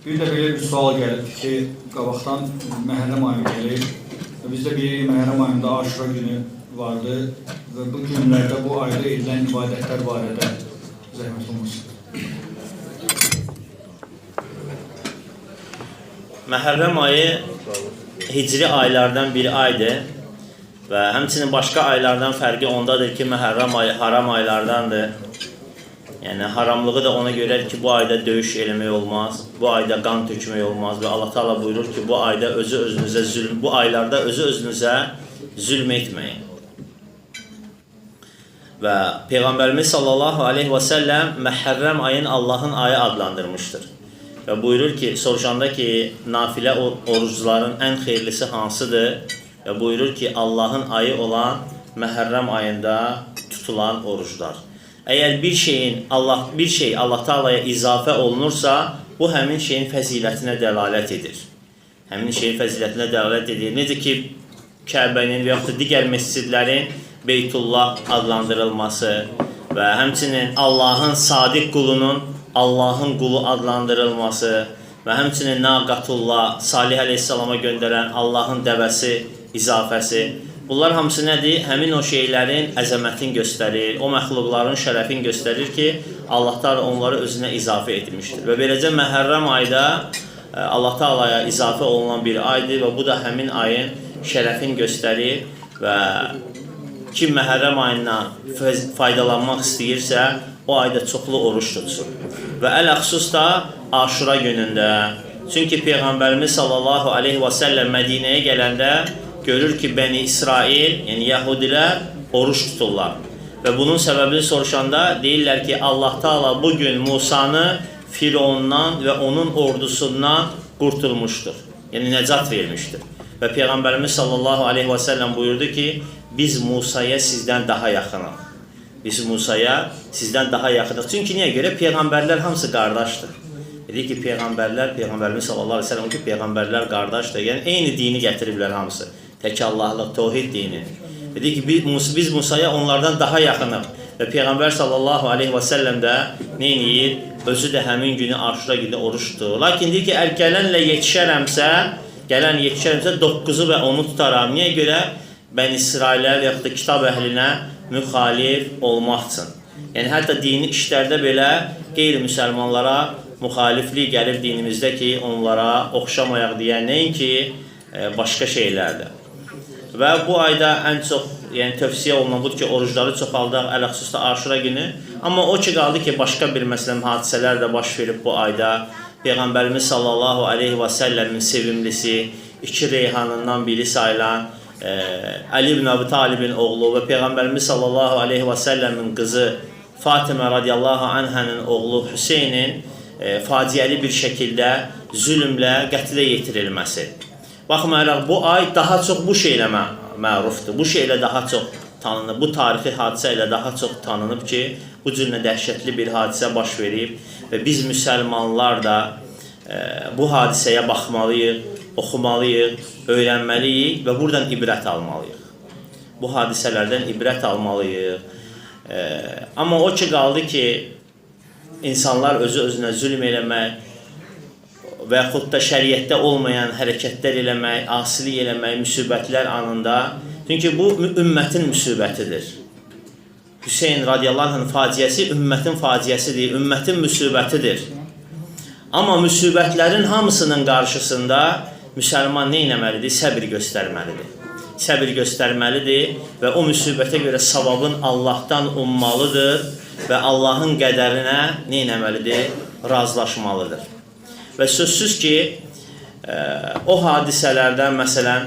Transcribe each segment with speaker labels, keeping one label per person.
Speaker 1: Bir də belə bir sual gəlib ki, qabaqdan Məhərrəm ayı gəlir. Bizdə bir Məhərrəm ayında Aşura günü vardı və bu günlərdə bu ayda edilən ibadətlər barədə zəhmət olmasın.
Speaker 2: Məhərrəm ayı hicri aylardan bir aydır və həmçinin başqa aylardan fərqi ondadır ki, Məhərrəm ayı haram aylardandır. Yəni haramlığı da ona görə ki, bu ayda döyüş eləmək olmaz, bu ayda qan tökmək olmaz və Allah Taala buyurur ki, bu ayda bu aylarda özünüzə zülm etməyin. Və Peyğəmbərimiz sallallahu aleyhi və səlləm Məhərrəm ayın Allahın ayı adlandırmışdır. Və buyurur ki, soruşanda ki, nafilə orucların ən xeyirlisi hansıdır? Və buyurur ki, Allahın ayı olan Məhərrəm ayında tutulan oruclar. Əgər bir şey Allah Taala'ya izafə olunursa, bu həmin şeyin fəzilətinə dəlalət edir. Həmin şeyin fəzilətinə dəlalət edir. Necə ki, Kəbənin və yaxud da digər məscidlərin Beytullah adlandırılması və həmçinin Allahın sadiq qulunun Allahın qulu adlandırılması və həmçinin Naqatullah, Salih əleyhissalama göndərən Allahın dəvəsi izafəsi. Bunlar hamısı nədir? Həmin o şeylərin əzəmətini göstərir, o məxluqların şərəfini göstərir ki, Allah Taala onları özünə izafə etmişdir. Və beləcə Məhərrəm ayda Allah Taala'ya izafə olunan bir aydır və bu da həmin ayın şərəfini göstərir və kim Məhərrəm ayından faydalanmaq istəyirsə, o ayda çoxlu oruç tutsun. Və ələxsus da Aşura günündə. Çünki Peyğəmbərimiz sallallahu aleyhi və səlləm Mədinəyə gələndə görür ki, Bəni İsrail, yəni Yahudilər oruç tuturlar. Və bunun səbəbini soruşanda deyirlər ki, Allah Taala bugün Musanı Firondan və onun ordusundan qurtulmuşdur. Yəni nəcat vermişdir. Və Peyğəmbərimiz sallallahu aleyhi və səlləm buyurdu ki, biz Musaya sizdən daha yaxınıq. Biz Musaya sizdən daha yaxınıq. Çünki niyə görə? Peyğəmbərlər hamısı qardaşdır. Dedi ki, Peyğəmbərimiz sallallahu aleyhi və səlləm ki, Peyğəmbərlər qardaşdır. Yəni, eyni dini gətiriblər hamısı. Tək Allahlıq, təvhid dini. Dedi ki, biz Musaya onlardan daha yaxınıq. Və Peyğəmbər sallallahu aleyhi və səlləm də neyir? Özü də həmin günü Aşura günü oruç tutur. Lakin deyir ki, gələn yetişərəmsə 9-u və 10-u tutaram. Niyə görə? Bəni İsrailə və yaxud da kitab əhlinə müxalif olmaq üçün. Yəni, hətta dini işlərdə belə qeyri-müsəlmanlara müxaliflik gəlib dinimizdə ki, onlara oxşamayaq deyən nəinki başqa şeylərdir. Və bu ayda ən çox tövsiyə olunan budur ki, orucları çoxaldaq, ələxsus da Aşura günü. Amma o ki, qaldı ki, başqa bir məsələn hadisələr də baş verib bu ayda. Peyğəmbərimiz sallallahu aleyhi və səlləmin sevimlisi, 2 reyhanından biri sayılan Əli ibn Əbi Talibin oğlu və Peyğəmbərimiz sallallahu aleyhi və səlləmin qızı Fatimə radiyallahu anhənin oğlu Hüseynin faciəli bir şəkildə zülmlə qətlə yetirilməsi. Baxmayaraq, bu ay daha çox bu şeylə mərufdur, bu şeylə daha çox tanınıb, bu tarixi hadisə ilə daha çox tanınıb ki, bu cürlə dəhşətli bir hadisə baş verib və biz müsəlmanlar da bu hadisəyə baxmalıyıq, oxumalıyıq, öyrənməliyik və buradan ibrət almalıyıq. Bu hadisələrdən ibrət almalıyıq. Amma o ki, qaldı ki, insanlar özünə zülm eləmək və yaxud da şəriətdə olmayan hərəkətlər eləmək, asilik eləmək, müsibətlər anında. Çünki bu ümmətin müsibətidir. Hüseyin radiyallahu anh faciəsi ümmətin faciəsidir, ümmətin müsibətidir. Amma müsibətlərin hamısının qarşısında müsəlman nə etməlidir? Səbir göstərməlidir. Səbir göstərməlidir və o müsibətə görə savabın Allahdan ummalıdır və Allahın qədərinə nə etməlidir? Razılaşmalıdır. Və sözsüz ki, o hadisələrdən, məsələn,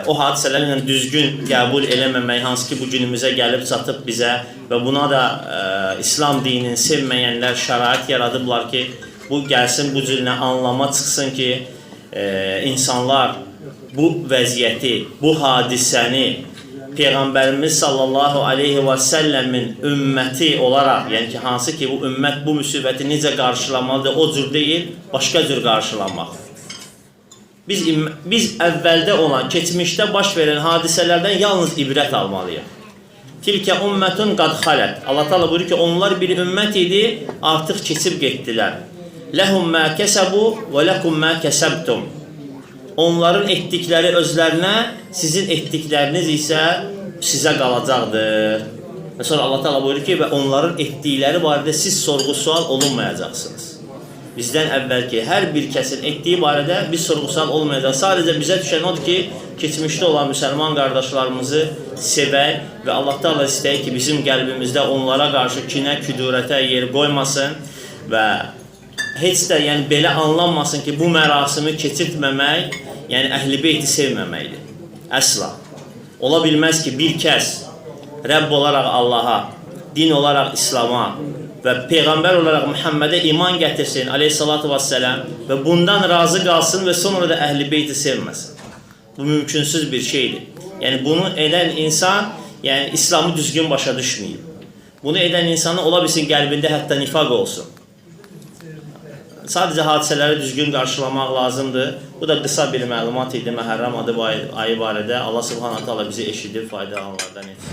Speaker 2: o hadisələrlə düzgün qəbul eləməmək, hansı ki, bu günümüzə gəlib çatıb bizə və buna da İslam dinini sevməyənlər şərait yaradıblar ki, bu gəlsin, bu cürlə anlama çıxsın ki, insanlar bu vəziyyəti, bu hadisəni Peyğəmbərimiz sallallahu aleyhi və səlləmin ümməti olaraq, yəni ki, hansı ki, bu ümmət bu müsibəti necə qarşılamalıdır, o cür deyil, başqa cür qarşılamaq. Biz əvvəldə olan, keçmişdə baş verən hadisələrdən yalnız ibrət almalıyıq. Tilkə ümmətun qad xalət. Allah Teala buyurur ki, onlar bir ümmət idi, artıq keçib getdilər. Ləhum mə kəsəbu və ləkum mə kəsəbtum. Onların etdikləri özlərinə, sizin etdikləriniz isə sizə qalacaqdır. Və sonra Allah Teala buyurur ki, və onların etdikləri barədə siz sorğu-sual olunmayacaqsınız. Bizdən əvvəlki hər bir kəsin etdiyi barədə biz sorğu-sual olmayacaq. Sadəcə bizə düşən odur ki, keçmişdə olan müsəlman qardaşlarımızı sevək və Allah Teala istəyir ki, bizim qəlbimizdə onlara qarşı kinə, küdurətə yer qoymasın və heç də yəni belə anlanmasın ki, bu mərasimi keçirtməmək, yəni Əhl-i Beyti sevməməkdir. Əsla. Ola bilməz ki, bir kəs Rəbb olaraq Allaha, din olaraq İslama və Peyğəmbər olaraq Muhammedə iman gətirsin, aleyhissalatu vesselam, və bundan razı qalsın və sonra da Əhl-i Beyti sevməsin. Bu mümkünsüz bir şeydir. Yəni bunu edən insan yəni İslamı düzgün başa düşməyib. Bunu edən insanın ola bilsin qəlbində hətta nifaq olsun. Sadəcə hadisələri düzgün qarşılamaq lazımdır. Bu da qısa bir məlumat idi Məhərrəm ayı barədə. Allah Subhanahu taala bizi eşidib faydalananlardan etsin.